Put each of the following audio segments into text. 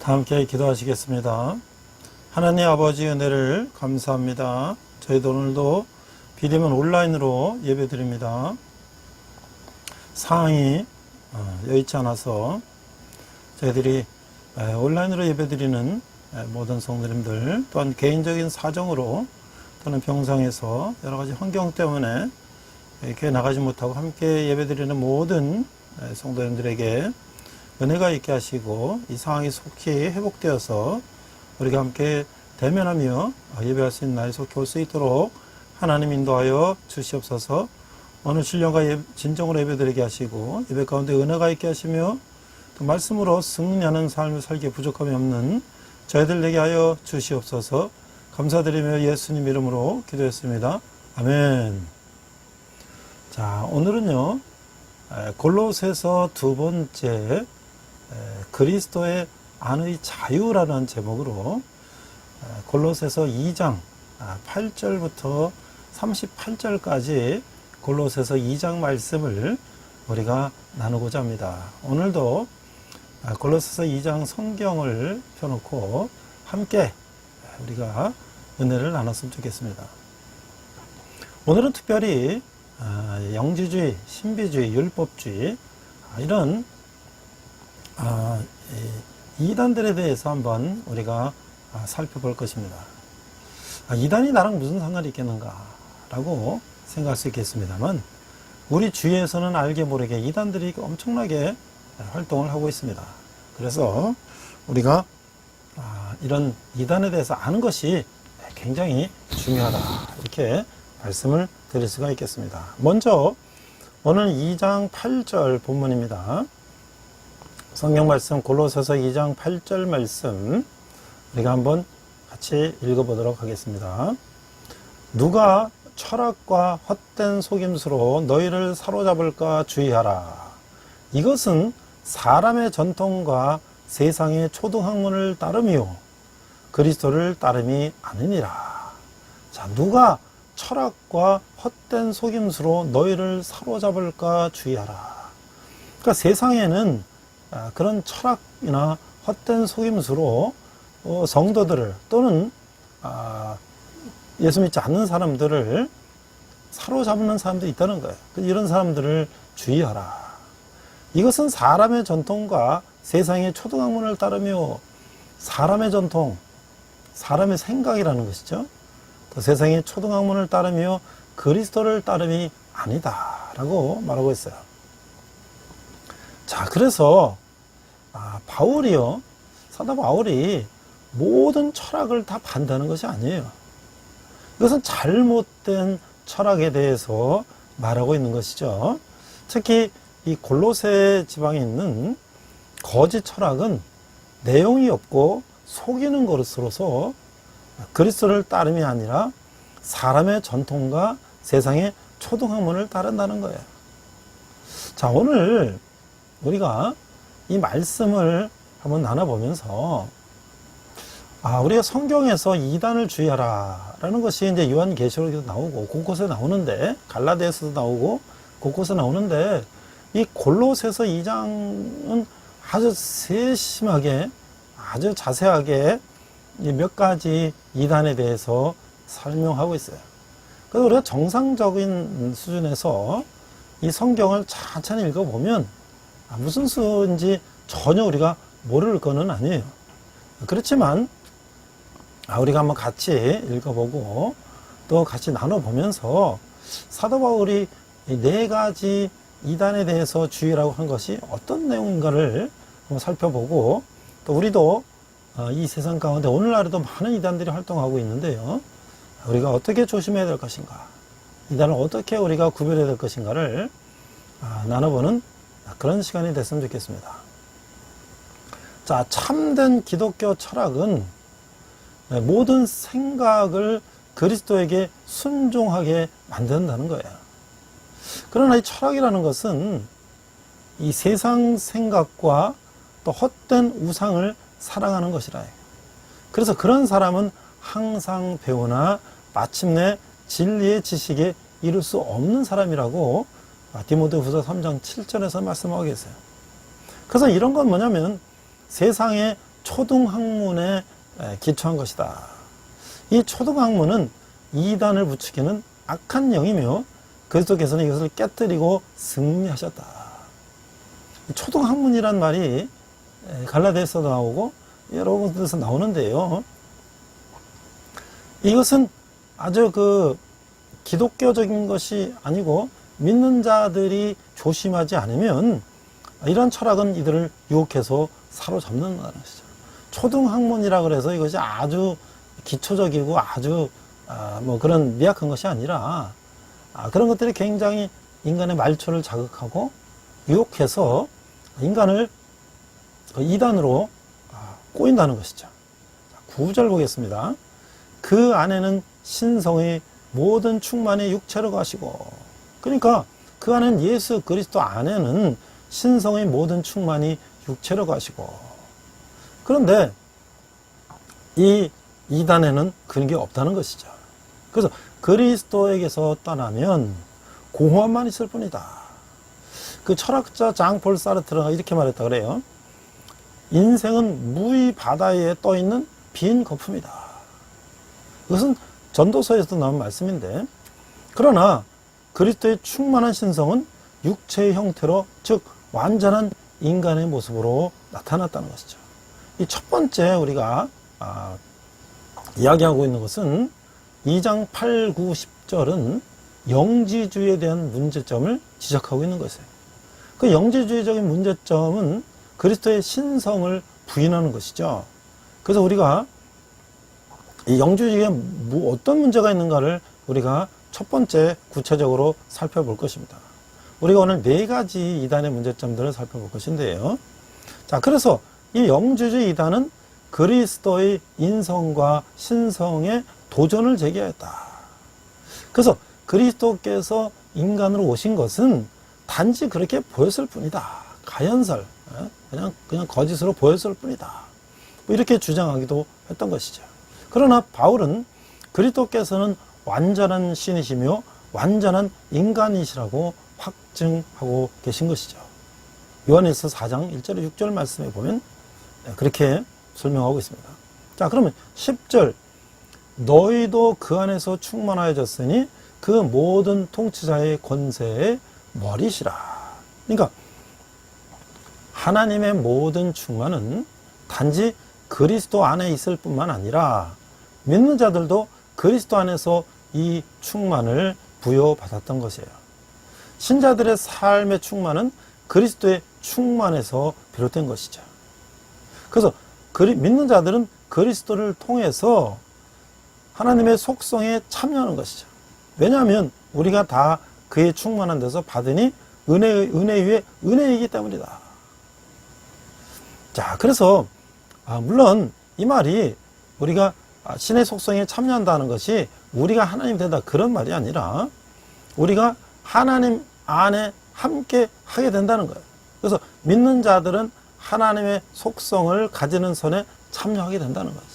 다 함께 기도하시겠습니다. 하나님 아버지 은혜를 감사합니다. 저희도 오늘도 비대면 온라인으로 예배드립니다. 상황이 여의치 않아서 저희들이 온라인으로 예배드리는 모든 성도님들, 또한 개인적인 사정으로 또는 병상에서 여러가지 환경 때문에 교회 나가지 못하고 함께 예배드리는 모든 성도님들에게 은혜가 있게 하시고 이 상황이 속히 회복되어서 우리가 함께 대면하며 예배할 수 있는 날이 속히 올 수 있도록 하나님 인도하여 주시옵소서. 오늘 신령과 진정으로 예배드리게 하시고 예배 가운데 은혜가 있게 하시며 또 말씀으로 승리하는 삶을 살기에 부족함이 없는 저희들에게 하여 주시옵소서. 감사드리며 예수님 이름으로 기도했습니다. 아멘. 자, 오늘은요 골로새서 두 번째 그리스도의 안의 자유라는 제목으로 골로새서 2장 8절부터 38절까지 골로새서 2장 말씀을 우리가 나누고자 합니다. 오늘도 골로새서 2장 성경을 펴놓고 함께 우리가 은혜를 나눴으면 좋겠습니다. 오늘은 특별히 영지주의, 신비주의, 율법주의 이런 이단들에 대해서 한번 우리가 살펴볼 것입니다. 이단이 나랑 무슨 상관이 있겠는가 라고 생각할 수 있겠습니다만 우리 주위에서는 알게 모르게 이단들이 엄청나게 활동을 하고 있습니다. 그래서 우리가 이런 이단에 대해서 아는 것이 굉장히 중요하다 이렇게 말씀을 드릴 수가 있겠습니다. 먼저 오늘 2장 8절 본문입니다. 성경 말씀 골로새서 2장 8절 말씀 우리가 한번 같이 읽어보도록 하겠습니다. 누가 철학과 헛된 속임수로 너희를 사로잡을까 주의하라. 이것은 사람의 전통과 세상의 초등학문을 따름이요 그리스도를 따름이 아니니라. 자, 누가 철학과 헛된 속임수로 너희를 사로잡을까 주의하라. 그러니까 세상에는 그런 철학이나 헛된 속임수로 성도들을 또는 예수 믿지 않는 사람들을 사로잡는 사람들이 있다는 거예요. 이런 사람들을 주의하라. 이것은 사람의 전통과 세상의 초등학문을 따르며 사람의 전통, 사람의 생각이라는 것이죠. 또 세상의 초등학문을 따르며 그리스도를 따름이 아니다라고 말하고 있어요. 자, 그래서 바울이요, 사도 바울이 모든 철학을 다 반대하는 것이 아니에요. 이것은 잘못된 철학에 대해서 말하고 있는 것이죠. 특히 이 골로새 지방에 있는 거짓 철학은 내용이 없고 속이는 것으로서 그리스도를 따름이 아니라 사람의 전통과 세상의 초등학문을 따른다는 거예요. 자, 오늘 우리가 이 말씀을 한번 나눠보면서 우리가 성경에서 이단을 주의하라 라는 것이 이제 요한계시록에도 나오고 곳곳에 나오는데 갈라디아서도 나오고 곳곳에 나오는데 이 골로새서 2장은 아주 세심하게 아주 자세하게 몇 가지 이단에 대해서 설명하고 있어요. 그래서 우리가 정상적인 수준에서 이 성경을 천천히 읽어보면 무슨 수인지 전혀 우리가 모를 거는 아니에요. 그렇지만 우리가 한번 같이 읽어보고 또 같이 나눠보면서 사도 바울이 이 네 가지 이단에 대해서 주의라고 한 것이 어떤 내용인가를 한번 살펴보고 또 우리도 이 세상 가운데 오늘날에도 많은 이단들이 활동하고 있는데요. 우리가 어떻게 조심해야 될 것인가, 이단을 어떻게 우리가 구별해야 될 것인가를 나눠보는 그런 시간이 됐으면 좋겠습니다. 자, 참된 기독교 철학은 모든 생각을 그리스도에게 순종하게 만든다는 거예요. 그러나 이 철학이라는 것은 이 세상 생각과 또 헛된 우상을 사랑하는 것이라 해요. 그래서 그런 사람은 항상 배우나 마침내 진리의 지식에 이룰 수 없는 사람이라고 디모데후서 3장 7절에서 말씀하고 계세요. 그래서 이런 건 뭐냐면 세상의 초등학문에 기초한 것이다. 이 초등학문은 이단을 부추기는 악한 영이며 그리스도께서는 이것을 깨뜨리고 승리하셨다. 초등학문이란 말이 갈라디아서도 나오고 여러 곳에서 나오는데요. 이것은 아주 기독교적인 것이 아니고 믿는 자들이 조심하지 않으면 이런 철학은 이들을 유혹해서 사로잡는다는 것이죠. 초등학문이라 그래서 이것이 아주 기초적이고 아주 그런 미약한 것이 아니라 그런 것들이 굉장히 인간의 말초를 자극하고 유혹해서 인간을 이단으로 꼬인다는 것이죠. 9절 보겠습니다. 그 안에는 신성의 모든 충만이 육체로 가시고, 그러니까 그 안에는 예수 그리스도 안에는 신성의 모든 충만이 육체로 가시고, 그런데 이 이단에는 그런 게 없다는 것이죠. 그래서 그리스도에게서 떠나면 공허함만 있을 뿐이다. 그 철학자 장폴 사르트르가 이렇게 말했다 그래요. 인생은 무의 바다에 떠있는 빈 거품이다. 이것은 전도서에서 나온 말씀인데, 그러나 그리스도의 충만한 신성은 육체의 형태로, 즉 완전한 인간의 모습으로 나타났다는 것이죠. 이 첫 번째 우리가 이야기하고 있는 것은 2장 8, 9, 10절은 영지주의에 대한 문제점을 지적하고 있는 것이에요. 그 영지주의적인 문제점은 그리스도의 신성을 부인하는 것이죠. 그래서 우리가 이 영지주의에 어떤 문제가 있는가를 우리가 첫 번째 구체적으로 살펴볼 것입니다. 우리가 오늘 4가지 이단의 문제점들을 살펴볼 것인데요. 자, 그래서 이 영지주의 이단은 그리스도의 인성과 신성에 도전을 제기하였다. 그래서 그리스도께서 인간으로 오신 것은 단지 그렇게 보였을 뿐이다. 가연설, 그냥 거짓으로 보였을 뿐이다. 이렇게 주장하기도 했던 것이죠. 그러나 바울은 그리스도께서는 완전한 신이시며 완전한 인간이시라고 확증하고 계신 것이죠. 요한일서 4장 1절 6절 말씀에 보면 그렇게 설명하고 있습니다. 자, 그러면 10절, 너희도 그 안에서 충만하여졌으니 그 모든 통치자의 권세의 머리시라. 그러니까 하나님의 모든 충만은 단지 그리스도 안에 있을 뿐만 아니라 믿는 자들도 그리스도 안에서 이 충만을 부여받았던 것이에요. 신자들의 삶의 충만은 그리스도의 충만에서 비롯된 것이죠. 그래서 믿는 자들은 그리스도를 통해서 하나님의 속성에 참여하는 것이죠. 왜냐하면 우리가 다 그의 충만한 데서 받으니 은혜 위에 은혜이기 때문이다. 자, 그래서 물론 이 말이 우리가 신의 속성에 참여한다는 것이 우리가 하나님 되다 그런 말이 아니라 우리가 하나님 안에 함께 하게 된다는 거예요. 그래서 믿는 자들은 하나님의 속성을 가지는 선에 참여하게 된다는 거죠.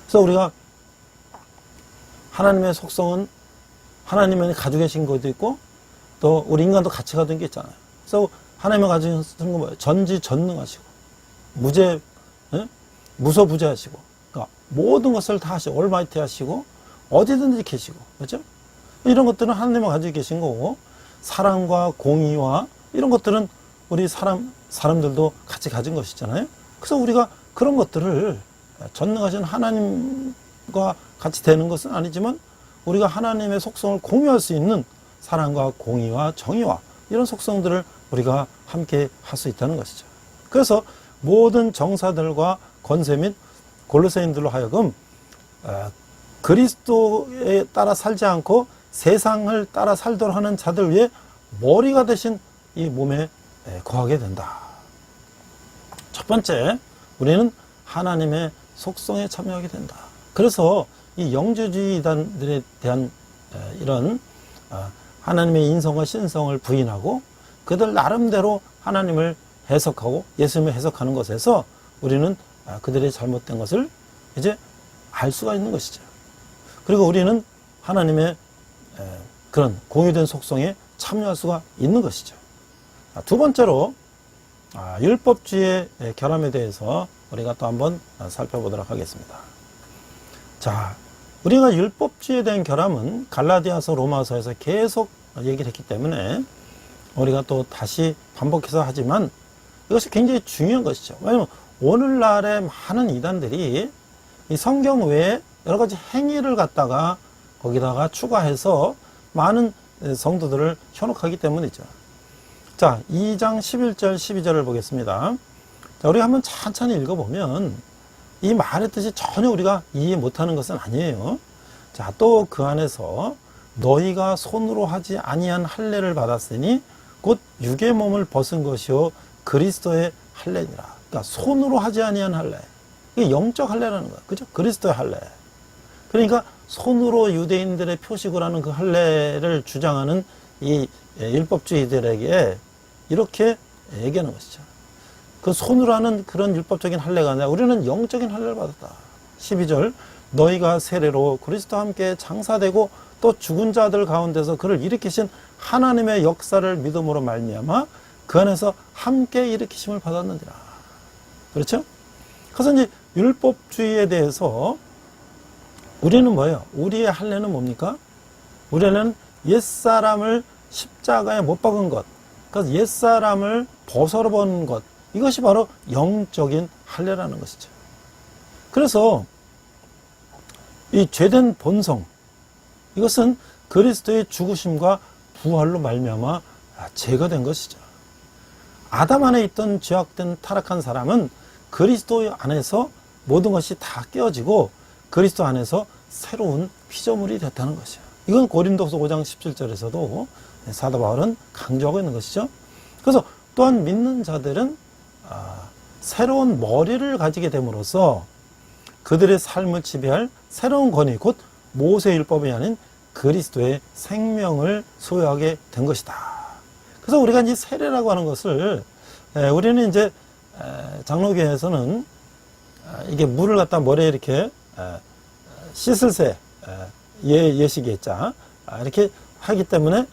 그래서 우리가 하나님의 속성은 하나님이 가지고 계신 것도 있고 또 우리 인간도 같이 가진 게 있잖아요. 그래서 하나님이 가지고 계신 건 뭐예요? 전지전능하시고 무소부재하시고, 그러니까 모든 것을 다 하시고 올마이티 하시고 어디든지 계시고, 그렇죠? 이런 것들은 하나님이 가지고 계신 거고, 사랑과 공의와 이런 것들은 우리 사람들도 같이 가진 것이잖아요. 그래서 우리가 그런 것들을 전능하신 하나님과 같이 되는 것은 아니지만 우리가 하나님의 속성을 공유할 수 있는 사랑과 공의와 정의와 이런 속성들을 우리가 함께 할 수 있다는 것이죠. 그래서 모든 정사들과 권세 및 골로새인들로 하여금 그리스도에 따라 살지 않고 세상을 따라 살도록 하는 자들 위에 머리가 되신 이 몸에 거하게 된다. 첫 번째, 우리는 하나님의 속성에 참여하게 된다. 그래서 이 영주주의단들에 대한 이런 하나님의 인성과 신성을 부인하고 그들 나름대로 하나님을 해석하고 예수님을 해석하는 것에서 우리는 그들의 잘못된 것을 이제 알 수가 있는 것이죠. 그리고 우리는 하나님의 그런 공유된 속성에 참여할 수가 있는 것이죠. 두 번째로 율법주의의 결함에 대해서 우리가 또 한번 살펴보도록 하겠습니다. 자, 우리가 율법주의에 대한 결함은 갈라디아서, 로마서에서 계속 얘기를 했기 때문에 우리가 또 다시 반복해서 하지만 이것이 굉장히 중요한 것이죠. 왜냐하면 오늘날의 많은 이단들이 이 성경 외에 여러 가지 행위를 갖다가 거기다가 추가해서 많은 성도들을 현혹하기 때문이죠. 자, 2장 11절, 12절을 보겠습니다. 자, 우리가 한번 천천히 읽어보면 이 말의 뜻이 전혀 우리가 이해 못하는 것은 아니에요. 자, 또 그 안에서 너희가 손으로 하지 아니한 할례를 받았으니 곧 육의 몸을 벗은 것이요 그리스도의 할례니라. 그러니까 손으로 하지 아니한 할례. 이게 영적 할례라는 거야. 그죠? 그리스도의 할례. 그러니까 손으로 유대인들의 표식을 하는 그 할례를 주장하는 이 율법주의들에게 이렇게 얘기하는 것이죠. 그 손으로 하는 그런 율법적인 할례가 아니라 우리는 영적인 할례를 받았다. 12절 너희가 세례로 그리스도와 함께 장사되고 또 죽은 자들 가운데서 그를 일으키신 하나님의 역사를 믿음으로 말미암아 그 안에서 함께 일으키심을 받았느니라. 그렇죠? 그래서 이제 율법주의에 대해서 우리는 뭐예요? 우리의 할례는 뭡니까? 우리는 옛사람을 십자가에 못 박은 것, 그래서 옛사람을 벗어버린 것, 이것이 바로 영적인 할례라는 것이죠. 그래서 이 죄된 본성, 이것은 그리스도의 죽으심과 부활로 말미암아 죄가 된 것이죠. 아담 안에 있던 죄악된 타락한 사람은 그리스도 안에서 모든 것이 다 깨어지고 그리스도 안에서 새로운 피조물이 됐다는 것이에요. 이건 고린도서 5장 17절에서도 사도 바울은 강조하고 있는 것이죠. 그래서 또한 믿는 자들은 새로운 머리를 가지게 됨으로써 그들의 삶을 지배할 새로운 권위, 곧 모세율법이 아닌 그리스도의 생명을 소유하게 된 것이다. 그래서 우리가 이제 세례라고 하는 것을 우리는 이제 장로교에서는 이게 물을 갖다 머리에 이렇게 씻을 새 예시계자 이렇게 하기 때문에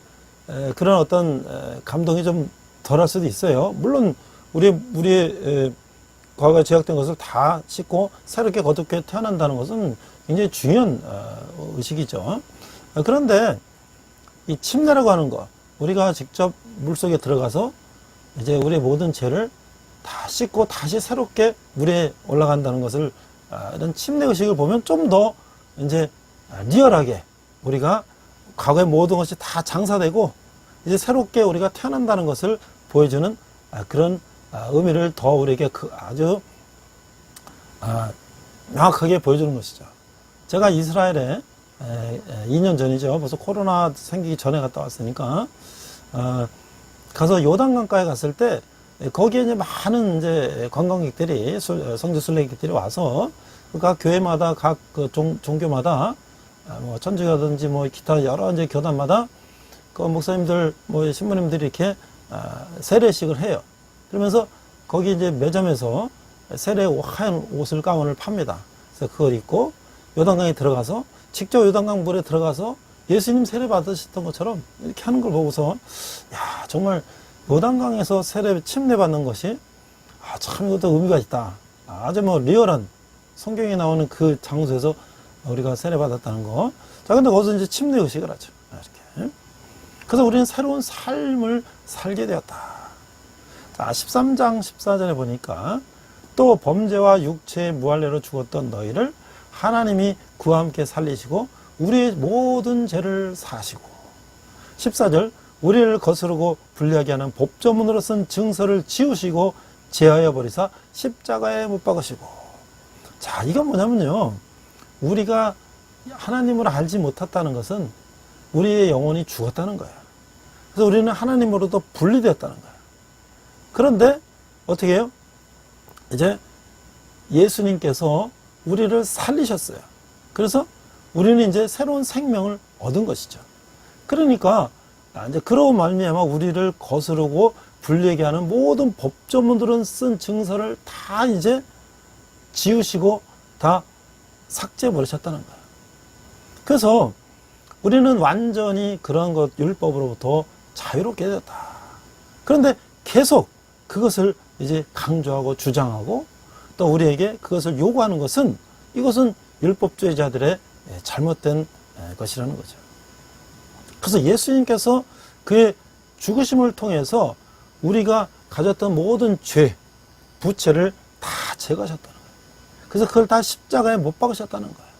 그런 어떤 감동이 좀 덜할 수도 있어요. 물론 우리의 과거에 죄악된 것을 다 씻고 새롭게 거듭게 태어난다는 것은 굉장히 중요한 의식이죠. 그런데 이 침례라고 하는 거, 우리가 직접 물속에 들어가서 이제 우리의 모든 죄를 다 씻고 다시 새롭게 물에 올라간다는 것을 이런 침례 의식을 보면 좀 더 이제 리얼하게 우리가 과거의 모든 것이 다 장사되고 이제 새롭게 우리가 태어난다는 것을 보여주는 그런 의미를 더 우리에게 아주 명확하게 보여주는 것이죠. 제가 이스라엘에 2년 전이죠. 벌써 코로나 생기기 전에 갔다 왔으니까 가서 요단강가에 갔을 때 거기에 이제 많은 이제 관광객들이 성지 순례객들이 와서 각 교회마다 각 그 종교마다 뭐 천주교든지 뭐 기타 여러 이제 교단마다 그 목사님들 뭐 신부님들이 이렇게 세례식을 해요. 그러면서 거기 이제 매점에서 세례 하얀 옷을 가운을 팝니다. 그래서 그걸 입고 요단강에 들어가서 직접 요단강 물에 들어가서 예수님 세례 받으셨던 것처럼 이렇게 하는 걸 보고서 야 정말 요단강에서 세례 침례 받는 것이 참 이것도 의미가 있다. 아주 뭐 리얼한 성경에 나오는 그 장소에서 우리가 세례 받았다는 거. 자, 근데 거기서 이제 침례 의식을 하죠. 이렇게. 그래서 우리는 새로운 삶을 살게 되었다. 자, 13장 14절에 보니까 또 범죄와 육체의 무할례로 죽었던 너희를 하나님이 그와 함께 살리시고 우리의 모든 죄를 사하시고 14절 우리를 거스르고 불리하게 하는 법조문으로 쓴 증서를 지우시고 제하여 버리사 십자가에 못 박으시고. 자, 이건 뭐냐면요, 우리가 하나님을 알지 못했다는 것은 우리의 영혼이 죽었다는 거예요. 그래서 우리는 하나님으로도 분리되었다는 거예요. 그런데 어떻게 해요? 이제 예수님께서 우리를 살리셨어요. 그래서 우리는 이제 새로운 생명을 얻은 것이죠. 그러니까 이제 그러고 말미암아 우리를 거스르고 불리하게 하는 모든 법조문들은 쓴 증서를 다 이제 지우시고 다 삭제해 버리셨다는 거예요. 그래서 우리는 완전히 그런 것 율법으로부터 자유롭게 되었다. 그런데 계속 그것을 이제 강조하고 주장하고 또 우리에게 그것을 요구하는 것은 이것은 율법주의자들의 잘못된 것이라는 거죠. 그래서 예수님께서 그의 죽으심을 통해서 우리가 가졌던 모든 죄, 부채를 다 제거하셨다는 거예요. 그래서 그걸 다 십자가에 못 박으셨다는 거예요.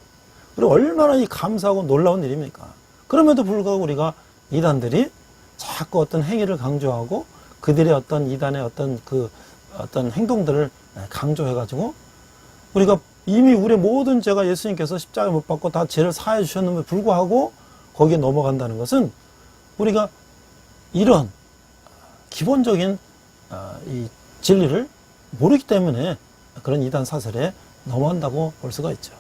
그리고 얼마나 이 감사하고 놀라운 일입니까? 그럼에도 불구하고 우리가 이단들이 자꾸 어떤 행위를 강조하고 그들의 어떤 이단의 어떤 행동들을 강조해가지고 우리가 이미 우리의 모든 죄가 예수님께서 십자가에 못 박고 다 죄를 사해 주셨는데 불구하고 거기에 넘어간다는 것은 우리가 이런 기본적인 이 진리를 모르기 때문에 그런 이단 사설에 넘어간다고 볼 수가 있죠.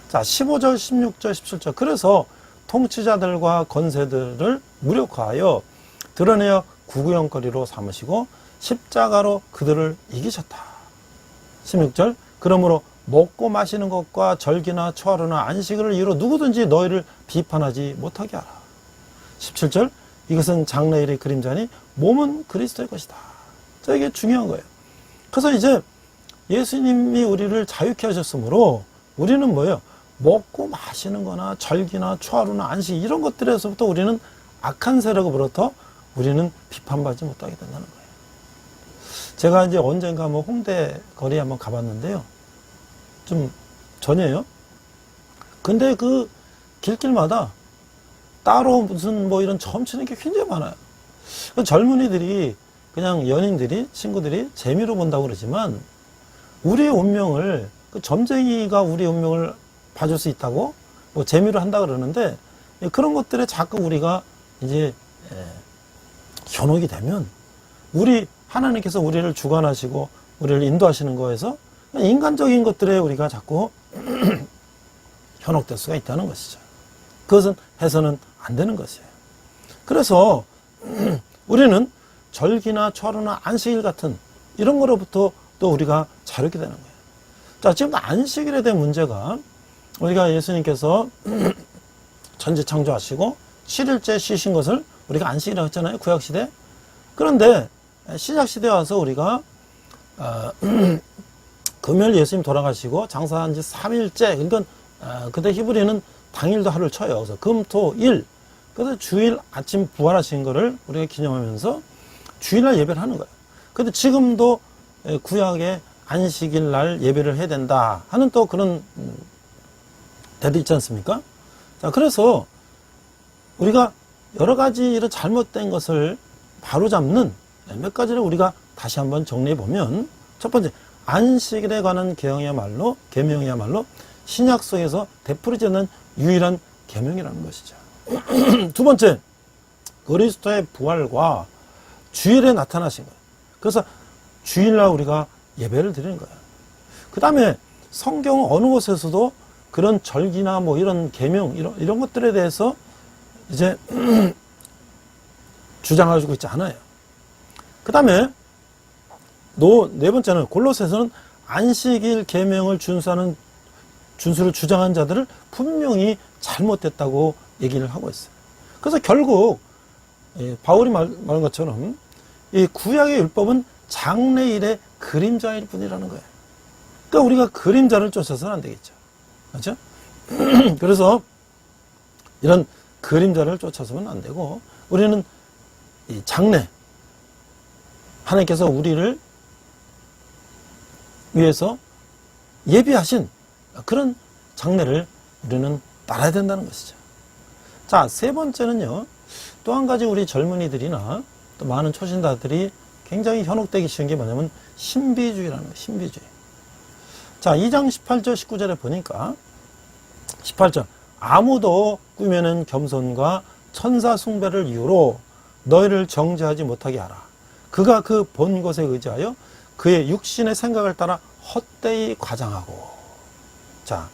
자, 15절, 16절, 17절. 그래서 통치자들과 권세들을 무력화하여 드러내어 구구영거리로 삼으시고 십자가로 그들을 이기셨다. 16절. 그러므로 먹고 마시는 것과 절기나 초하루나 안식일을 이유로 누구든지 너희를 비판하지 못하게 하라. 17절. 이것은 장래일의 그림자니 몸은 그리스도의 것이다. 자, 이게 중요한 거예요. 그래서 이제 예수님이 우리를 자유케 하셨으므로 우리는 뭐예요? 먹고 마시는 거나 절기나 초하루나 안식 이런 것들에서부터 우리는 악한 세력으로부터 우리는 비판받지 못하게 된다는 거예요. 제가 이제 언젠가 뭐 홍대 거리에 한번 가봤는데요. 좀 전이에요. 근데 그 길길마다 따로 무슨 뭐 이런 점치는 게 굉장히 많아요. 젊은이들이 그냥 연인들이 친구들이 재미로 본다고 그러지만 우리의 운명을 그 점쟁이가 우리의 운명을 봐줄 수 있다고 뭐 재미로 한다 그러는데 그런 것들에 자꾸 우리가 이제 현혹이 되면 우리 하나님께서 우리를 주관하시고 우리를 인도하시는 거에서 인간적인 것들에 우리가 자꾸 현혹될 수가 있다는 것이죠. 그것은 해서는 안 되는 것이에요. 그래서 우리는 절기나 초하루나 안식일 같은 이런 거로부터 또 우리가 자유롭게 되는 거예요. 자, 지금 안식일에 대한 문제가 우리가 예수님께서 천지 창조하시고 7일째 쉬신 것을 우리가 안식이라고 했잖아요. 구약시대. 그런데 신약시대에 와서 우리가 금요일 예수님 돌아가시고 장사한 지 3일째. 그러니까 그때 히브리는 당일도 하루를 쳐요. 그래서 금, 토, 일. 그래서 주일 아침 부활하신 거를 우리가 기념하면서 주일날 예배를 하는 거예요. 근데 지금도 구약의 안식일 날 예배를 해야 된다 하는 또 그런 데도 있지 않습니까? 자, 그래서 우리가 여러 가지 이런 잘못된 것을 바로잡는 몇 가지를 우리가 다시 한번 정리해 보면 첫 번째, 안식일에 관한 계명이야말로 신약 속에서 되풀이지 않는 유일한 계명이라는 것이죠. 두 번째, 그리스도의 부활과 주일에 나타나신 거예요. 그래서 주일날 우리가 예배를 드리는 거예요. 그 다음에 성경 어느 곳에서도 그런 절기나 뭐 이런 계명 이런 것들에 대해서 이제 주장하고 있지 않아요. 그 다음에 네 번째는 골로새서는 안식일 계명을 준수를 주장한 자들을 분명히 잘못됐다고 얘기를 하고 있어요. 그래서 결국 바울이 말한 것처럼 이 구약의 율법은 장래일의 그림자일 뿐이라는 거예요. 그러니까 우리가 그림자를 쫓아서는 안 되겠죠. 그렇죠? 그래서 이런 그림자를 쫓아서는 안 되고 우리는 이 장래 하나님께서 우리를 위해서 예비하신 그런 장래를 우리는 따라야 된다는 것이죠. 자, 세 번째는요. 또 한 가지 우리 젊은이들이나 또 많은 초신자들이 굉장히 현혹되기 쉬운 게 뭐냐면 신비주의라는 거예요. 신비주의. 자, 2장 18절 19절에 보니까 18절 아무도 꾸며낸 겸손과 천사 숭배를 이유로 너희를 정죄하지 못하게 하라. 그가 그 본 것에 의지하여 그의 육신의 생각을 따라 헛되이 과장하고. 자,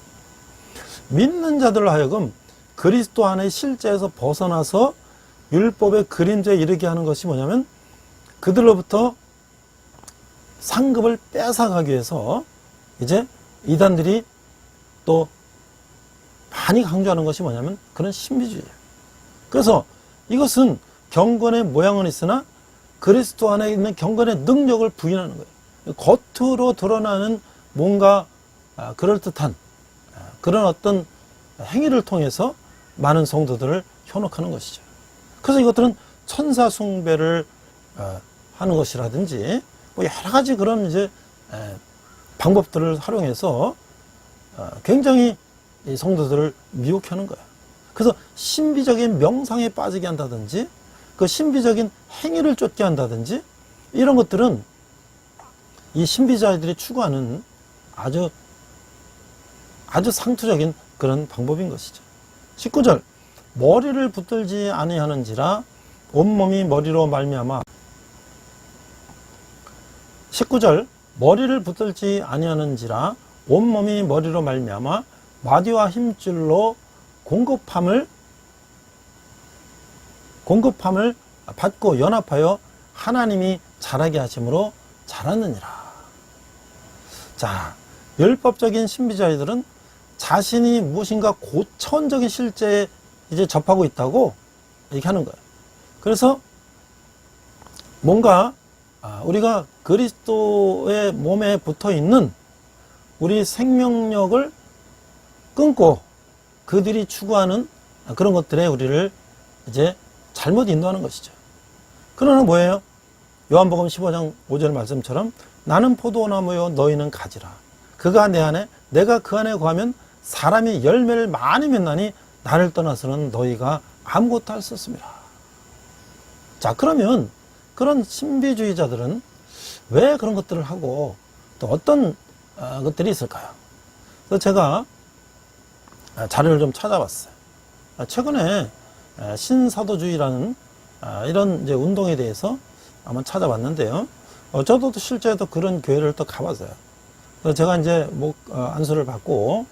믿는 자들로 하여금 그리스도 안의 실제에서 벗어나서 율법의 그림자에 이르게 하는 것이 뭐냐면 그들로부터 상급을 뺏어가기 위해서 이제 이단들이 또 많이 강조하는 것이 뭐냐면 그런 신비주의예요. 그래서 이것은 경건의 모양은 있으나 그리스도 안에 있는 경건의 능력을 부인하는 거예요. 겉으로 드러나는 뭔가 그럴듯한 그런 어떤 행위를 통해서 많은 성도들을 현혹하는 것이죠. 그래서 이것들은 천사 숭배를 하는 것이라든지 뭐 여러 가지 그런 이제 방법들을 활용해서 굉장히 이 성도들을 미혹하는 거예요. 그래서 신비적인 명상에 빠지게 한다든지 그 신비적인 행위를 쫓게 한다든지 이런 것들은 이 신비자들이 추구하는 아주 상투적인 그런 방법인 것이죠. 19절 머리를 붙들지 아니하는지라 온몸이 머리로 말미암아 19절 머리를 붙들지 아니하는지라 온몸이 머리로 말미암아 마디와 힘줄로 공급함을 받고 연합하여 하나님이 자라게 하심으로 자랐느니라. 자, 율법적인 신비자들은 자신이 무엇인가 고차원적인 실제에 이제 접하고 있다고 이렇게 하는 거예요. 그래서 뭔가 우리가 그리스도의 몸에 붙어 있는 우리 생명력을 끊고 그들이 추구하는 그런 것들에 우리를 이제 잘못 인도하는 것이죠. 그러나 뭐예요? 요한복음 15장 5절 말씀처럼 나는 포도나무요 너희는 가지라. 그가 내 안에 내가 그 안에 거하면 사람이 열매를 많이 맺나니 나를 떠나서는 너희가 아무것도 할 수 없습니다. 자, 그러면 그런 신비주의자들은 왜 그런 것들을 하고 또 어떤 것들이 있을까요? 그래서 제가 자료를 좀 찾아봤어요. 최근에 신사도주의라는 이런 이제 운동에 대해서 한번 찾아봤는데요. 저도 실제로 그런 교회를 또 가봤어요. 그래서 제가 이제 안수를 받고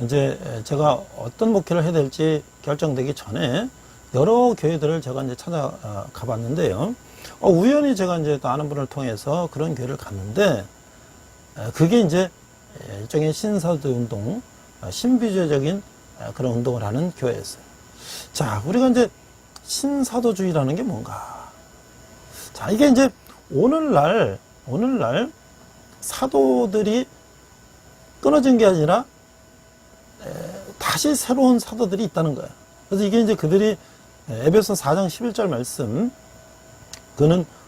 이제 제가 어떤 목회를 해야 될지 결정되기 전에 여러 교회들을 제가 이제 찾아가 봤는데요. 우연히 제가 이제 또 아는 분을 통해서 그런 교회를 갔는데 그게 이제 일종의 신사도 운동, 신비주의적인 그런 운동을 하는 교회였어요. 자, 우리가 이제 신사도주의라는 게 뭔가? 자, 이게 이제 오늘날 사도들이 끊어진 게 아니라 다시 새로운 사도들이 있다는 거예요. 그래서 이게 이제 그들이 에베소 4장 11절 말씀,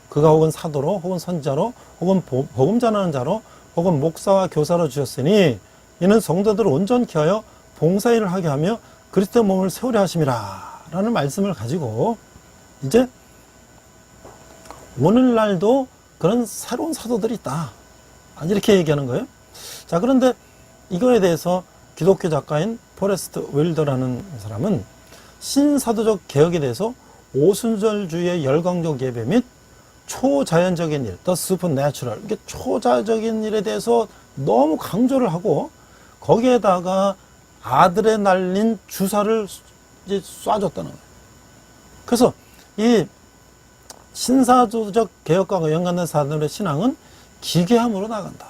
그가 혹은 사도로, 혹은 선지자로, 혹은 복음 전하는 자로, 혹은 목사와 교사로 주셨으니 이는 성도들을 온전케 하여 봉사일을 하게 하며 그리스도의 몸을 세우려 하심이라 라는 말씀을 가지고 이제 오늘날도 그런 새로운 사도들이 있다, 이렇게 얘기하는 거예요. 자, 그런데 이거에 대해서 기독교 작가인 포레스트 윌더라는 사람은 신사도적 개혁에 대해서 오순절주의의 열광적 예배 및 초자연적인 일, the supernatural, 이게 초자연적인 일에 대해서 너무 강조를 하고 거기에다가 아드레날린 주사를 이제 쏴줬다는 거예요. 그래서 이 신사도적 개혁과 연관된 사람들의 신앙은 기괴함으로 나간다.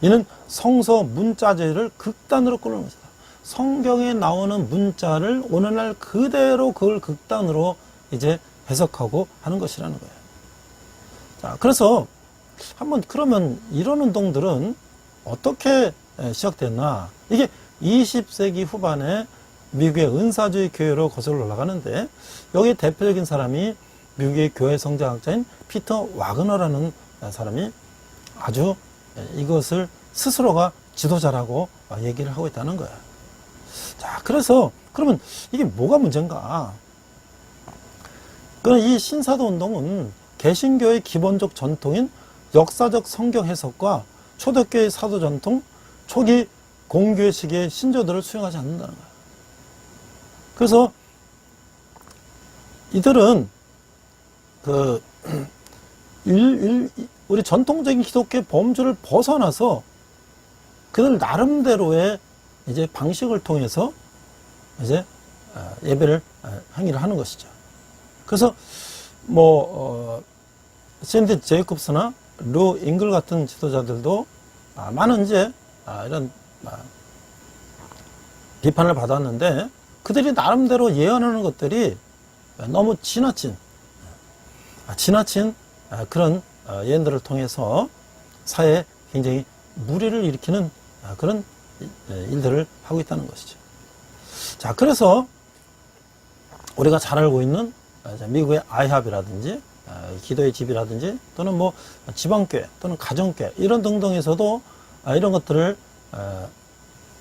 이는 성서 문자재를 극단으로 끌는 것이다. 성경에 나오는 문자를 오늘날 그대로 그걸 극단으로 이제 해석하고 하는 것이라는 거예요. 자, 그래서 한번 그러면 이런 운동들은 어떻게 시작됐나? 이게 20세기 후반에 미국의 은사주의 교회로 거슬러 올라가는데 여기 대표적인 사람이 미국의 교회 성장학자인 피터 와그너라는 사람이 아주 이것을 스스로가 지도자라고 얘기를 하고 있다는 거예요. 자, 그래서 그러면 이게 뭐가 문제인가? 이 신사도 운동은 개신교의 기본적 전통인 역사적 성경 해석과 초대교회 사도 전통, 초기 공교회 시기의 신조들을 수용하지 않는다는 거예요. 그래서 이들은 우리 전통적인 기독교의 범주를 벗어나서 그들 나름대로의 이제 방식을 통해서 이제 예배를 행위를 하는 것이죠. 그래서 샌디 제이콥스나 루 잉글 같은 지도자들도 많은 이제 이런 비판을 받았는데 그들이 나름대로 예언하는 것들이 너무 지나친 그런 예언들을 통해서 사회에 굉장히 무리를 일으키는 그런 일들을 하고 있다는 것이죠. 자, 그래서 우리가 잘 알고 있는 미국의 아이합이라든지 기도의 집이라든지 또는 뭐 지방교회 또는 가정교회 이런 등등에서도 이런 것들을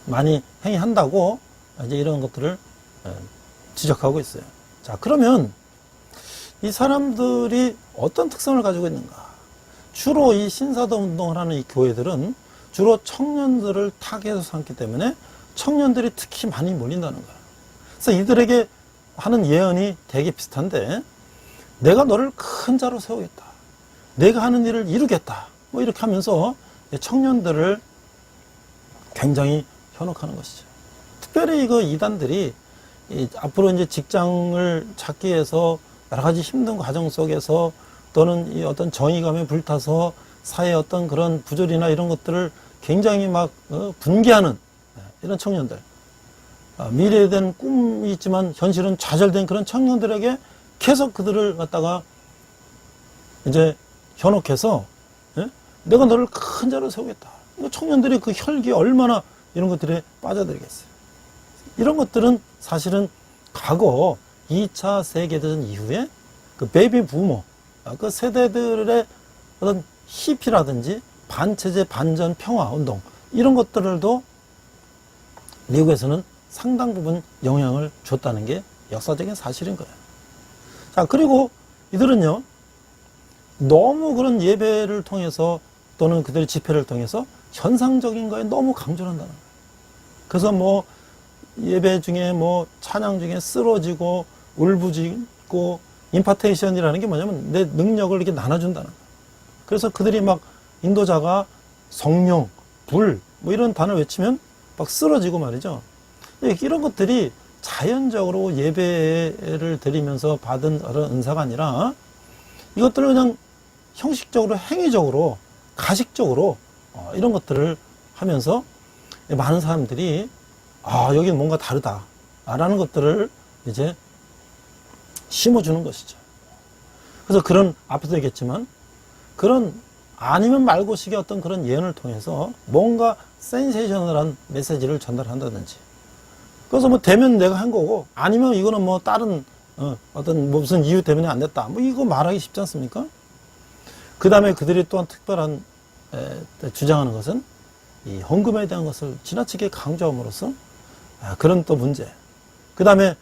많이 행위한다고 이제 이런 것들을 지적하고 있어요. 자, 그러면 이 사람들이 어떤 특성을 가지고 있는가? 주로 이 신사도 운동을 하는 이 교회들은 주로 청년들을 타겟으로 삼기 때문에 청년들이 특히 많이 몰린다는 거예요. 그래서 이들에게 하는 예언이 되게 비슷한데, 내가 너를 큰 자로 세우겠다, 내가 하는 일을 이루겠다, 뭐 이렇게 하면서 청년들을 굉장히 현혹하는 것이죠. 특별히 그 이단들이 앞으로 이제 직장을 찾기 위해서 여러 가지 힘든 과정 속에서 또는 이 어떤 정의감에 불타서 사회의 어떤 그런 부조리나 이런 것들을 굉장히 막 분개하는 이런 청년들, 미래에 대한 꿈이 있지만 현실은 좌절된 그런 청년들에게 계속 그들을 갖다가 이제 현혹해서 내가 너를 큰 자로 세우겠다. 청년들이 그 혈기에 얼마나 이런 것들에 빠져들겠어요. 이런 것들은 사실은 과거 2차 세계대전 이후에 그 베이비 부모, 그 세대들의 어떤 히피라든지 반체제 반전 평화 운동 이런 것들도 미국에서는 상당 부분 영향을 줬다는 게 역사적인 사실인 거예요. 자, 그리고 이들은요, 너무 그런 예배를 통해서 또는 그들의 집회를 통해서 현상적인 거에 너무 강조를 한다는 거예요. 그래서 뭐 예배 중에 뭐 찬양 중에 쓰러지고 울부짖고 임파테이션이라는 게 뭐냐면 내 능력을 이렇게 나눠준다는 거예요. 그래서 그들이 막 인도자가 성령, 불 뭐 이런 단어를 외치면 막 쓰러지고 말이죠. 이런 것들이 자연적으로 예배를 드리면서 받은 그런 은사가 아니라 이것들을 그냥 형식적으로 행위적으로 가식적으로 이런 것들을 하면서 많은 사람들이 여기는 뭔가 다르다 라는 것들을 이제 심어주는 것이죠. 그래서 그런 앞에도 얘기했지만 그런 아니면 말고식의 어떤 그런 예언을 통해서 뭔가 센세이셔널한 메시지를 전달한다든지, 그래서 뭐 되면 내가 한 거고 아니면 이거는 뭐 다른 어떤 무슨 이유 때문에 안 됐다 뭐 이거 말하기 쉽지 않습니까? 그 다음에 그들이 또한 특별한 주장하는 것은 이 헌금에 대한 것을 지나치게 강조함으로써 그런 또 문제, 그 다음에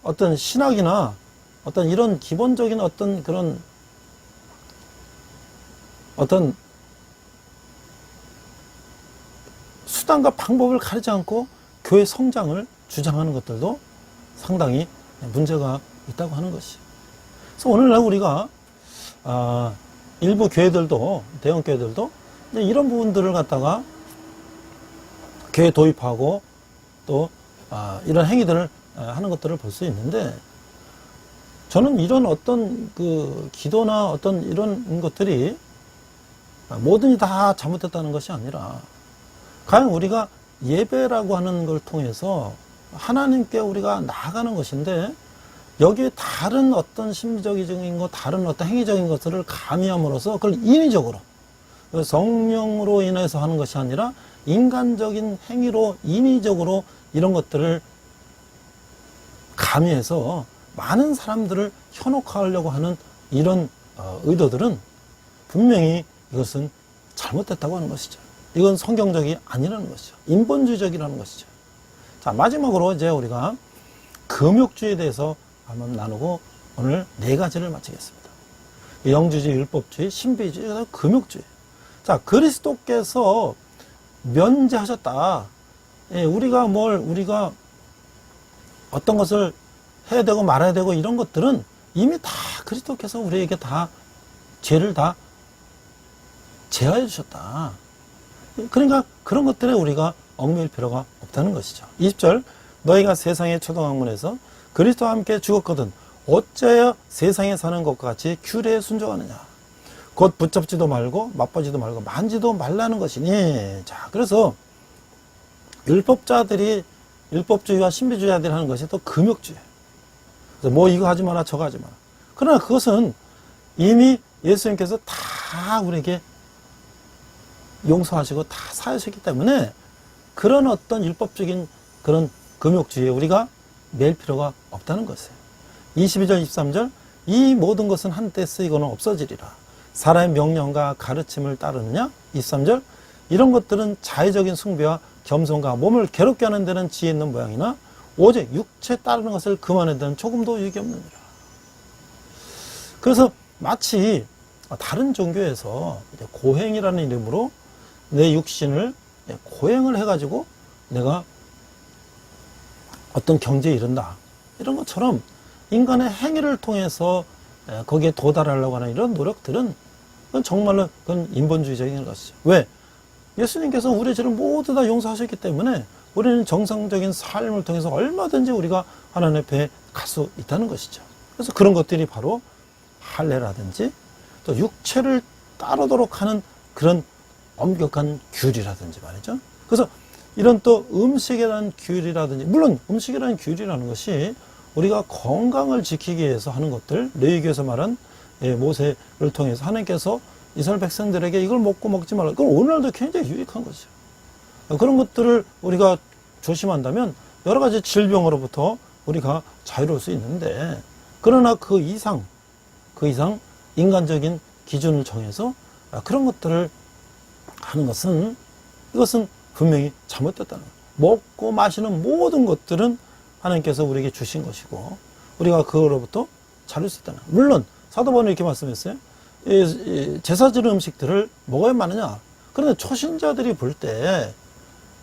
어떤 신학이나 어떤 이런 기본적인 어떤 그런 어떤 수단과 방법을 가리지 않고 교회 성장을 주장하는 것들도 상당히 문제가 있다고 하는 것이. 그래서 오늘날 우리가 일부 교회들도, 대형 교회들도 이런 부분들을 갖다가 교회에 도입하고 또 이런 행위들을 하는 것들을 볼 수 있는데, 저는 이런 어떤 그 기도나 어떤 이런 것들이 뭐든지 다 잘못됐다는 것이 아니라, 과연 우리가 예배라고 하는 걸 통해서 하나님께 우리가 나아가는 것인데, 여기에 다른 어떤 심리적인 것, 다른 어떤 행위적인 것들을 가미함으로써 그걸 인위적으로, 성령으로 인해서 하는 것이 아니라 인간적인 행위로 인위적으로 이런 것들을 가미해서 많은 사람들을 현혹하려고 하는 이런 의도들은 분명히 이것은 잘못됐다고 하는 것이죠. 이건 성경적이 아니라는 것이죠. 인본주의적이라는 것이죠. 자, 마지막으로 이제 우리가 금욕주의에 대해서 한번 나누고 오늘 4가지를 마치겠습니다. 영주주의, 율법주의, 신비주의, 금욕주의. 자, 그리스도께서 면제하셨다. 우리가 어떤 것을 해야 되고 말아야 되고 이런 것들은 이미 다 그리스도께서 우리에게 다 죄를 다 제하해 주셨다. 그러니까 그런 것들에 우리가 얽매일 필요가 없다는 것이죠. 20절, 너희가 세상의 초등학문에서 그리스도와 함께 죽었거든 어째여 세상에 사는 것과 같이 규례에 순종하느냐. 곧 붙잡지도 말고 맛보지도 말고 만지도 말라는 것이니. 자, 그래서 율법주의와 신비주의자들이 하는 것이 또 금욕주의. 그래서 뭐 이거 하지 마라 저거 하지 마라. 그러나 그것은 이미 예수님께서 다 우리에게 용서하시고 다 사하셨기 때문에 그런 어떤 율법적인 그런 금욕주의에 우리가 매일 필요가 없다는 것이에요. 22절, 23절, 이 모든 것은 한때 쓰이고는 없어지리라. 사람의 명령과 가르침을 따르느냐? 23절, 이런 것들은 자의적인 숭배와 겸손과 몸을 괴롭게 하는 데는 지혜 있는 모양이나 오직 육체 따르는 것을 금하는 데는 조금도 유익이 없느니라. 그래서 마치 다른 종교에서 고행이라는 이름으로 내 육신을 고행을 해가지고 내가 어떤 경지에 이른다. 이런 것처럼 인간의 행위를 통해서 거기에 도달하려고 하는 이런 노력들은 그건 정말로 그건 인본주의적인 것이죠. 왜? 예수님께서 우리의 죄를 모두 다 용서하셨기 때문에 우리는 정상적인 삶을 통해서 얼마든지 우리가 하나님 앞에 갈 수 있다는 것이죠. 그래서 그런 것들이 바로 할례라든지 또 육체를 따르도록 하는 그런 엄격한 규율이라든지 말이죠. 그래서 이런 또 음식에 대한 규율이라든지, 물론 음식이라는 규율이라는 것이 우리가 건강을 지키기 위해서 하는 것들, 레위기에서 말한 모세를 통해서 하나님께서 이스라엘 백성들에게 이걸 먹지 말라. 그건 오늘날도 굉장히 유익한 거죠. 그런 것들을 우리가 조심한다면 여러 가지 질병으로부터 우리가 자유로울 수 있는데, 그러나 그 이상 인간적인 기준을 정해서 그런 것들을 하는 것은, 이것은 분명히 잘못됐다는 거예요. 먹고 마시는 모든 것들은 하나님께서 우리에게 주신 것이고 우리가 그거로부터 자유할 수 있다는 거예요. 물론 사도 바울은 이렇게 말씀했어요. 제사 지는 음식들을 먹어야 마느냐. 그런데 초신자들이 볼 때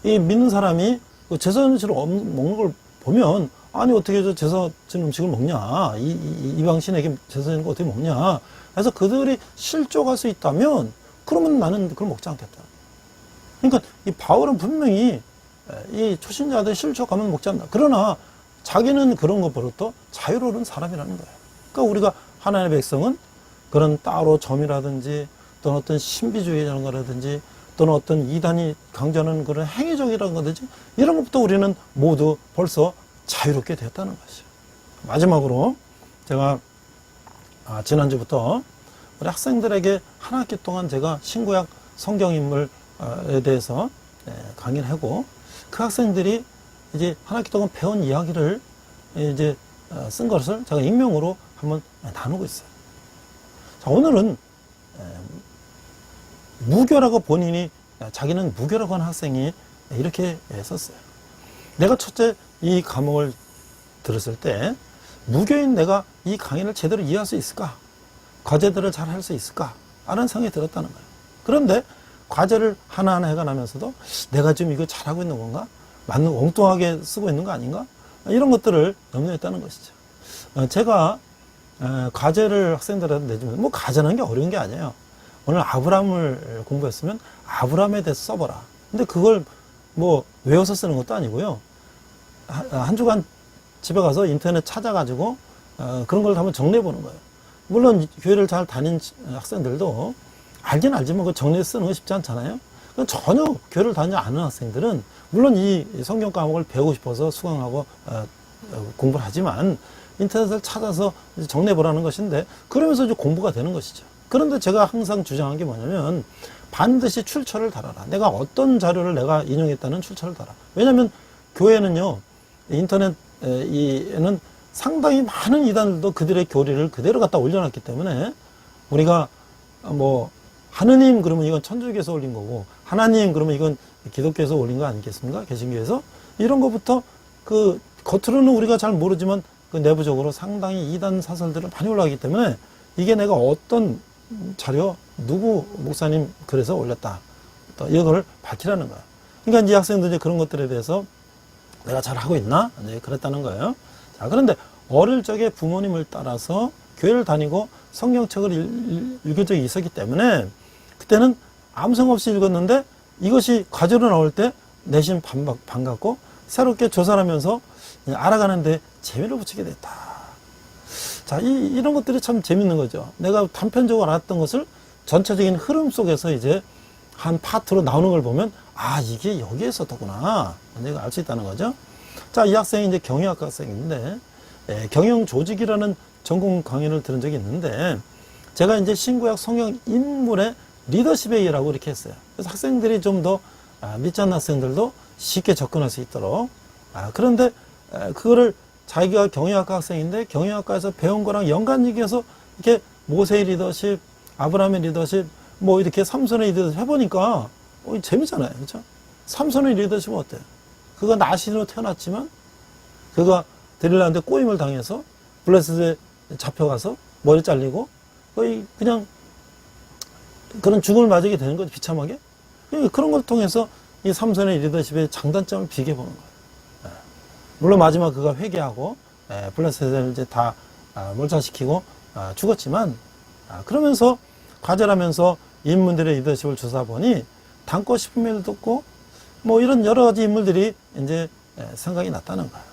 이 믿는 사람이 제사 지는 음식을 먹는 걸 보면, 아니 어떻게 저 제사 지는 음식을 먹냐, 이방신에게 제사 지는 거 어떻게 먹냐. 그래서 그들이 실족할 수 있다면 그러면 나는 그걸 먹지 않겠다. 그러니까 이 바울은 분명히 이 초신자들 실족하면 먹지 않는다. 그러나 자기는 그런 것보다 자유로운 사람이라는 거예요. 그러니까 우리가 하나님의 백성은 그런 따로 점이라든지 또는 어떤 신비주의라는 거라든지 또는 어떤 이단이 강조하는 그런 행위적이라는 거든지 이런 것부터 우리는 모두 벌써 자유롭게 되었다는 것이죠. 마지막으로 제가 지난주부터 우리 학생들에게 한 학기 동안 제가 신구약 성경인물에 대해서 강의를 하고, 그 학생들이 이제 한 학기 동안 배운 이야기를 이제 쓴 것을 제가 익명으로 한번 나누고 있어요. 자, 오늘은 무교라고 본인이, 자기는 무교라고 하는 학생이 이렇게 썼어요. 내가 첫째 이 과목을 들었을 때 무교인 내가 이 강의를 제대로 이해할 수 있을까? 과제들을 잘 할 수 있을까? 라는 생각이 들었다는 거예요. 그런데 과제를 하나하나 해가면서도 내가 지금 이거 잘하고 있는 건가? 맞는, 엉뚱하게 쓰고 있는 거 아닌가? 이런 것들을 염려했다는 것이죠. 제가 과제를 학생들한테 내주면, 뭐 과제라는 게 어려운 게 아니에요. 오늘 아브라함을 공부했으면 아브라함에 대해서 써보라. 근데 그걸 뭐 외워서 쓰는 것도 아니고요. 한 주간 집에 가서 인터넷 찾아가지고 그런 걸 한번 정리해 보는 거예요. 물론 교회를 잘 다닌 학생들도 알긴 알지만 그 정리해 쓰는 거 쉽지 않잖아요. 전혀 교회를 다니지 않은 학생들은 물론 이 성경 과목을 배우고 싶어서 수강하고 공부를 하지만 인터넷을 찾아서 정리해 보라는 것인데, 그러면서 이제 공부가 되는 것이죠. 그런데 제가 항상 주장한 게 뭐냐면 반드시 출처를 달아라. 내가 어떤 자료를 내가 인용했다는 출처를 달아. 왜냐하면 교회는요, 인터넷에는 상당히 많은 이단들도 그들의 교리를 그대로 갖다 올려놨기 때문에 우리가 뭐 하느님 그러면 이건 천주교에서 올린 거고, 하나님 그러면 이건 기독교에서 올린 거 아니겠습니까? 개신교에서. 이런 것부터 그 겉으로는 우리가 잘 모르지만 그 내부적으로 상당히 이단 사설들을 많이 올라가기 때문에 이게 내가 어떤 자료, 누구 목사님 글에서 올렸다, 또 이걸 밝히라는 거야. 그러니까 이 학생들이 그런 것들에 대해서 내가 잘 하고 있나? 네, 그랬다는 거예요. 자, 그런데 어릴 적에 부모님을 따라서 교회를 다니고 성경책을 읽은 적이 있었기 때문에 그때는 아무 생각 없이 읽었는데 이것이 과제로 나올 때 내심 반갑고 새롭게 조사하면서 알아가는데 재미를 붙이게 됐다. 자, 이런 것들이 참 재밌는 거죠. 내가 단편적으로 알았던 것을 전체적인 흐름 속에서 이제 한 파트로 나오는 걸 보면, 아, 이게 여기에 있었더구나. 내가 알 수 있다는 거죠. 자, 이 학생이 이제 경영학과 학생인데, 경영 조직이라는 전공 강의를 들은 적이 있는데, 제가 이제 신구약 성경 인물의 리더십의 이라고 이렇게 했어요. 그래서 학생들이 좀 더 믿지 않는 학생들도 쉽게 접근할 수 있도록. 그런데 그거를 자기가 경영학과 학생인데 경영학과에서 배운 거랑 연관지기해서 이렇게 모세의 리더십, 아브라함의 리더십, 뭐 이렇게 삼손의 리더십 해보니까 재밌잖아요. 그렇죠? 삼손의 리더십은 어때요? 그가 나신으로 태어났지만 그가 데릴라한테 꼬임을 당해서 블레셋에 잡혀가서 머리 잘리고 거의 그냥 그런 죽음을 맞게 되는 거죠. 비참하게. 그런 걸 통해서 이 삼손의 리더십의 장단점을 비교해보는 거예요. 물론 마지막 그가 회개하고 블레셋을 이제 다 몰살시키고 죽었지만 그러면서 과절하면서 인물들의 리더십을 조사 보니 닮고 싶은 일도 없고 뭐 이런 여러 가지 인물들이 이제 생각이 났다는 거예요.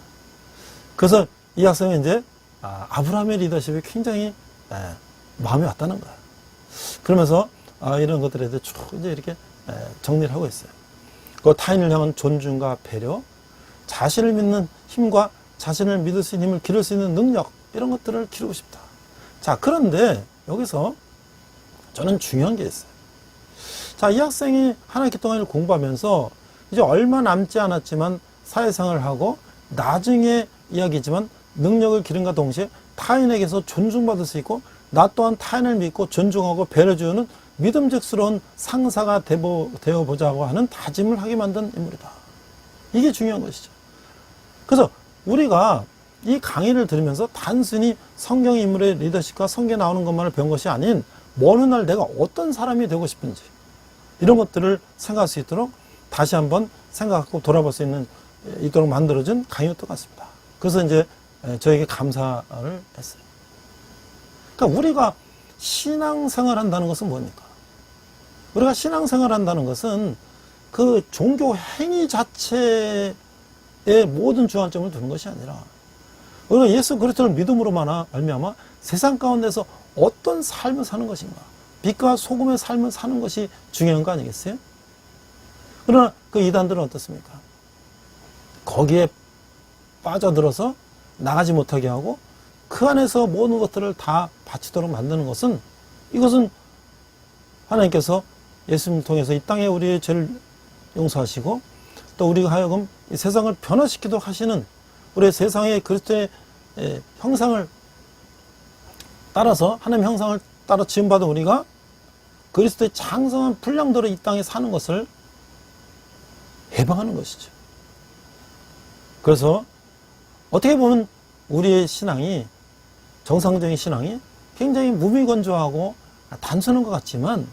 그래서 이 학생은 이제 아브라함의 리더십이 굉장히 마음에 왔다는 거예요. 그러면서 이런 것들에 대해서 쭉 이제 이렇게 정리를 하고 있어요. 그 타인을 향한 존중과 배려, 자신을 믿는 힘과 자신을 믿을 수 있는 힘을 기를 수 있는 능력, 이런 것들을 기르고 싶다. 자, 그런데 여기서 저는 중요한 게 있어요. 자, 이 학생이 한 학기 동안 공부하면서 이제 얼마 남지 않았지만 사회생활을 하고 나중에 이야기지만 능력을 기른과 동시에 타인에게서 존중받을 수 있고 나 또한 타인을 믿고 존중하고 배려주는 믿음직스러운 상사가 되어보자고 하는 다짐을 하게 만든 인물이다. 이게 중요한 것이죠. 그래서 우리가 이 강의를 들으면서 단순히 성경 인물의 리더십과 성경에 나오는 것만을 배운 것이 아닌 어느 날 내가 어떤 사람이 되고 싶은지 이런 것들을 생각할 수 있도록 다시 한번 생각하고 돌아볼 수 있도록 만들어진 강의였던 것 같습니다. 그래서 이제 저에게 감사를 했어요. 그러니까 우리가 신앙생활 한다는 것은 뭡니까? 우리가 신앙생활 한다는 것은 그 종교 행위 자체에 모든 주안점을 두는 것이 아니라 우리가 예수 그리스도를 믿음으로만 말미암아 세상 가운데서 어떤 삶을 사는 것인가, 빛과 소금의 삶을 사는 것이 중요한 거 아니겠어요? 그러나 그 이단들은 어떻습니까? 거기에 빠져들어서 나가지 못하게 하고 그 안에서 모든 것들을 다 바치도록 만드는 것은 이것은 하나님께서 예수님을 통해서 이 땅에 우리의 죄를 용서하시고 또 우리가 하여금 이 세상을 변화시키도록 하시는 우리의 세상의 그리스도의 형상을 따라서 하나님의 형상을 따라 지음받은 우리가 그리스도의 장성한 분량대로 이 땅에 사는 것을 해방하는 것이죠. 그래서 어떻게 보면 우리의 신앙이 정상적인 신앙이 굉장히 무미건조하고 단순한 것 같지만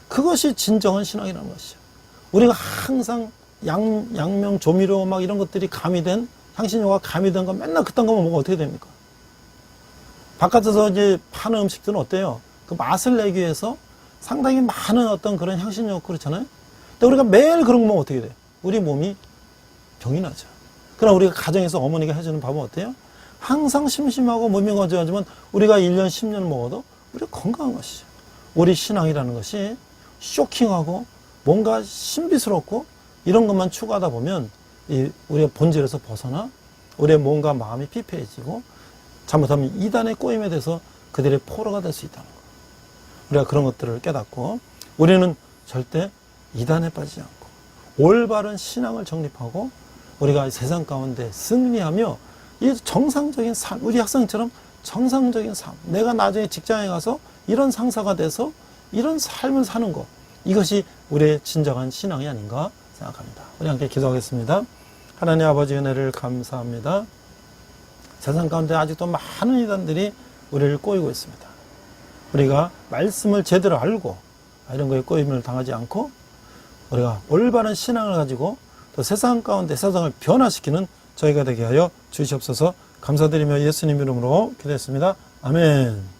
그것이 진정한 신앙이라는 것이죠. 우리가 항상 양명, 조미료 막 이런 것들이 가미된 향신료가 가미된 거 맨날 그딴 거만 먹으면 어떻게 됩니까? 바깥에서 이제 파는 음식들은 어때요? 그 맛을 내기 위해서 상당히 많은 어떤 그런 향신료 그렇잖아요? 근데 우리가 매일 그런 거 먹으면 어떻게 돼요? 우리 몸이 병이 나죠. 그러나 우리가 가정에서 어머니가 해주는 밥은 어때요? 항상 심심하고 몸이 건조하지만 우리가 1년, 10년 먹어도 우리가 건강한 것이죠. 우리 신앙이라는 것이 쇼킹하고 뭔가 신비스럽고 이런 것만 추구하다 보면 우리의 본질에서 벗어나 우리의 몸과 마음이 피폐해지고 잘못하면 이단의 꼬임에 대해서 그들의 포로가 될 수 있다는 거. 우리가 그런 것들을 깨닫고 우리는 절대 이단에 빠지지 않고 올바른 신앙을 정립하고 우리가 세상 가운데 승리하며 이 정상적인 삶, 우리 학생처럼 정상적인 삶, 내가 나중에 직장에 가서 이런 상사가 돼서 이런 삶을 사는 것, 이것이 우리의 진정한 신앙이 아닌가 생각합니다. 우리 함께 기도하겠습니다. 하나님 아버지 은혜를 감사합니다. 세상 가운데 아직도 많은 이단들이 우리를 꼬이고 있습니다. 우리가 말씀을 제대로 알고 이런 거에 꼬임을 당하지 않고 우리가 올바른 신앙을 가지고 또 세상 가운데 세상을 변화시키는 저희가 되게 하여 주시옵소서. 감사드리며 예수님 이름으로 기도했습니다. 아멘.